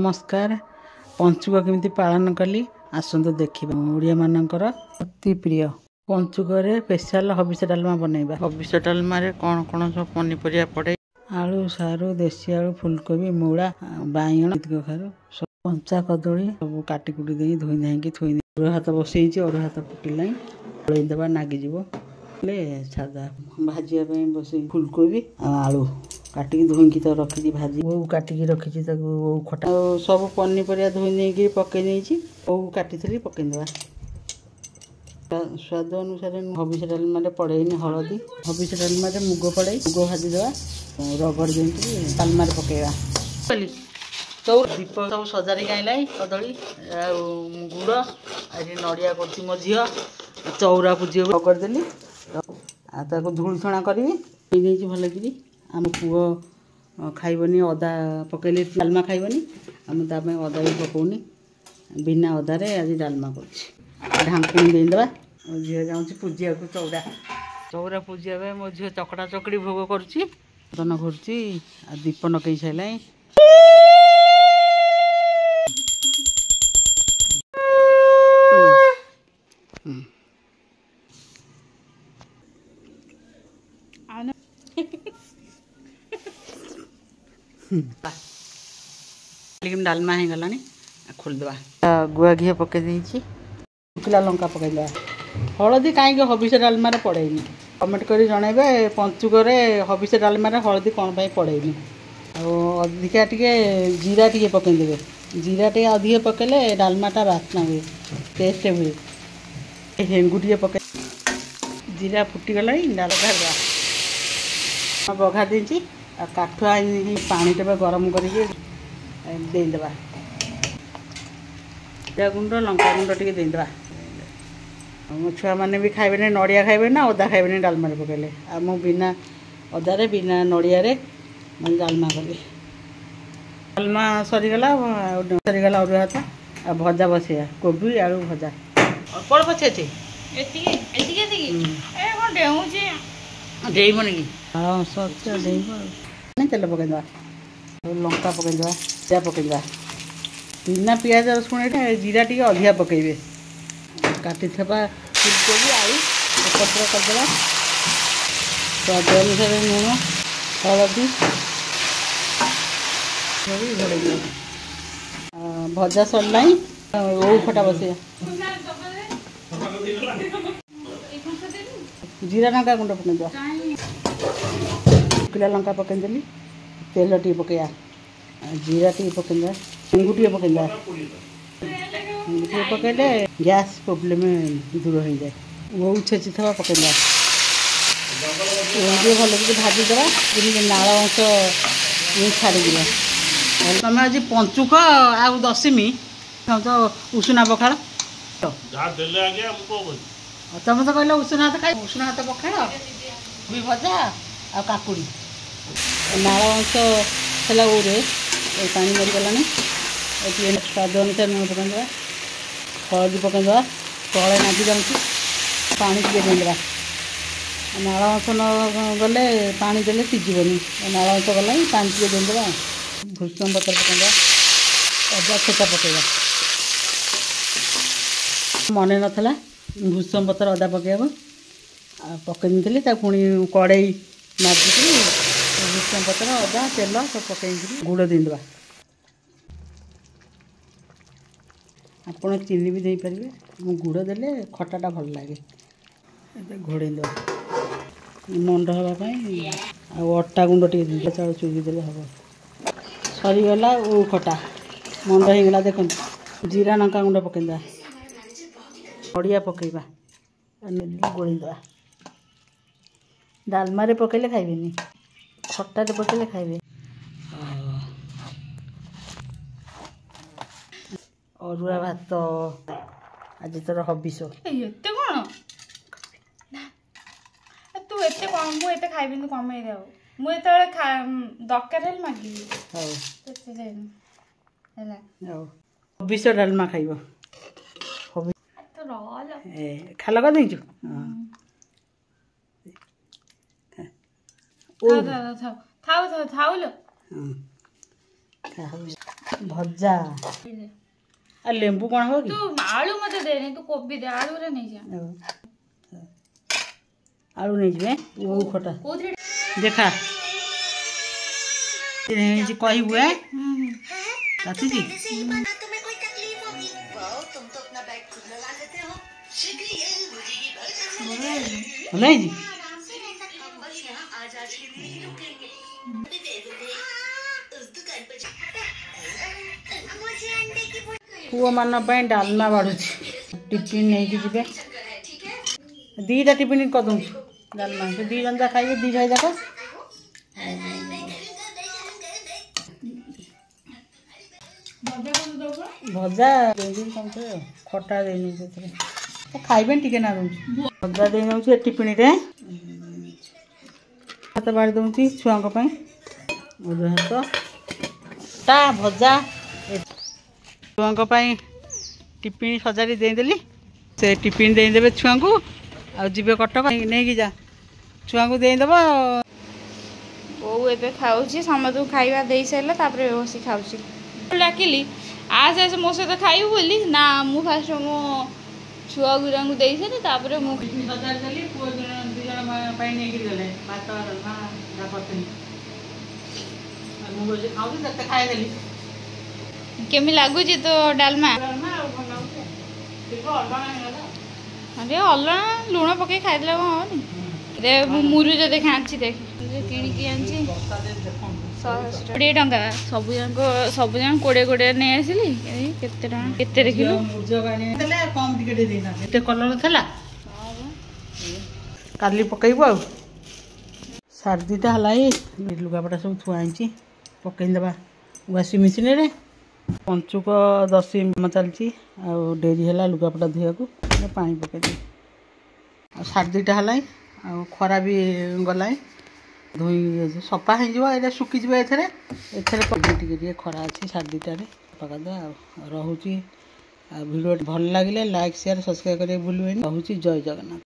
नमस्कार पंचुक केमिति पालन कली आसतु देखा ओडिया मानकर अति प्रिय पंचुक स्पेशल हबिष डालमा बनैबा। हबिष डालमा कौन कौन सब पनीपरिया पड़े आलू सारू देसी आलू फुलकोबी मूला बाइगण कखारू सब कंचा कदली सब काटिकुटी दे धोई धाई थोई अरुआ हाथ बसई अरुआ हाथ फुटिला देवा नागिज सादा भाजिया बसई फुलकोबी आलू काटिकी धोईकी तो रखी भाजी वो काटिकी रखी खटा सब पनीपरिया धोई नहीं पकई वो काटी पकईदेवा स्वाद अनुसार हबिष डालमा पड़ेनि हलदी हबिष डालमा मुग पड़े मुग भाजीदेवा रगड़ देती डालमा पकईवा दीप सब सजाड़ी आईला कदली गुड़ आज नड़िया कर मो झी चौरा पूजी रगड़देली धूल छणा करी भलकि आम पुओ खाइबनी अदा पकईले डालमा खाइबनी आम ताप अदा भी पकाउनी बिना अदारे आज डालमा कर ढांकुणी देदेवा झील जाऊँ पूजिया को चौरा चौरा पूजिया मो झील चकड़ा चकड़ी भोग करुच्ची बर्तन घुरुची दीप नकई सारा लेकिन डालमा हो गलानी खोलदेवा गुआ घी पकई शुखला लंका पकईदेवा हलदी कहीं हबिष डालमा पड़ेनि कमेंट कर जनइबे पंचुक हबिष डालमा हलदी कौन पड़ेनि अधिका टे जीरा टे पकईदेवे जीरा टे अधिक पकईले डालमाटा बास्ना हुए टेस्ट हुए हेंगु टे पक जीरा फुटीगला डाल बघा देती काठुआ पानी टे गरम करदेवा जीरा गुंड लंका गुंड टे देदेवा मो छुआ मैंने भी खाइबे नड़िया खाइबे ना अदा खाइबे डालमा पकईले आम बिना अदारे बिना नड़िया मैं डालमा कली डालमा सरीगला अरुआ हाथ आ भजा बसैया कोबी आलू भजा कौन पचे डेबन कि तेल पकईदेवा लंका पकईदेवा जीरा पकईदेवा बिना पियाज रसुण जीरा टे अधिका पकईबे काटी फुलकोबी आलू पत्र करदेवा स्वाद अनुसार लुण हलदी भजा सरला ओ खटा बसैया जीरा लंका गुंड पकईदेवा शुखला लंका पकईदेली तेल टे पकईया जीरा टे पकईदेवा हेंगु टे पकईदेवा हेंगु टे पकईले गैस प्रोब्लेम दूर हो जाए वो छेची था पकईदेवा भल कि भाजीदेवा नाल अंश छाड़ीदेवा तुम आज पंचुक आ दशमी खाऊ उषुना पखाड़ तुम तो कहल उषुना हाथ खाई उषुना हाथ पखाड़ भी भजा आ काकुड़ी नाल अंश है ओरे पानी मरीगलानी स्वाद अनुसार लुण पकईदेवा हलदी पकईदेवा तले नागी जाऊँगी पानी टे देदेवा नाल अंश न गले पानी देले सीजबनी नाल अंश गला पानी टे देदेवा भूषण पत्र पकईदेवा अदा छेचा पकईवा मन नाला भूषण पत्र अदा पकईब पकई दी पुणी कड़े मार्जिकी भूषण पत्र अदा तेल सब पकई गुड़ देदेवा आपड़ चीनी भी दे पारे गुड़ देले खटाटा भल लगे घोड़ेदेवा मंड हाँपाई अटा गुंड टे चाउल चुगी देले हम सरीगला ओ खटा मंड होगला देख जीरा लंका गुंड पकईदेवा नड़िया पकईवा गोड़ेदेवा डालमा पकईले खाइबेनि खटा पकईले खाइबे अरुआ भात आज तोर हबिष एते कौन तू एते कम मु एते खाइबिन कमे देव मु एते दरकार हेल मागी हौ एते देन हैला हौ हबिष डालमा खाइबो हबिष तो रहल ए खाला का देजु ओ थाउ थाउ थाउ थाउ लो भजा आ लेंबू कौन हो तू आलू मत दे नहीं, तू कोबी दे, आलू रे नहीं जा। आलू नहीं जे वो खटा देखा जी कही हुए राती जी नहीं जी पुओ मान डालमा बाढ़ू टिफिन नहीं कि जी दीटा टिफिन कर दूँ डालमा से दी जन खाइबे दी भाई जाक भजा खटा दे खाइबे टिके ना दूँ भजा दे दूँ टिफिन हाथ बाड़ी दूँ छुआ हाथ ता भजा छुआ टिफिन सजाड़ी देदेली से टिफिन देदेवे छुआ को आ जीवे कटक नहीं जा छुआ को देदेव बो ए खाऊँ समस्त खाଇବା देई सारा तापर बस खाऊँ डाकिली आज आज मो सहित खाइबू बोली ना मु फास्ट मो छुआ गुरा को देई सारी तापर मु सजाड़ी पुओ दुई जन गले भात करते खाईदेली केमी लगुच तो डालमा अरे अलना लुण पकई खाईदे कौन दे मुरुज देख आँची देख किणिकी आँची 20 टंका सब जन 20 नहीं आसिली केते टंका केते देखिलु कम टिके कलर थला काली पकईबू आ साढ़े 2टा है लुगापटा सब थुआई पकईदेवा वाशिंग मेसीन रे पंचुक 10 काम चलती आ डेरी है लुगापटा धोया को पानी पकईदे साढ़े 2टा है आ खरा भी गला धोई सफा हो सुखीज एथे खरा अच्छी साढ़े 2टार पकईदे रोचे भिडियो भल लगे लाइक शेयर सब्सक्राइब करें भूलें रोचे जय जगन्नाथ।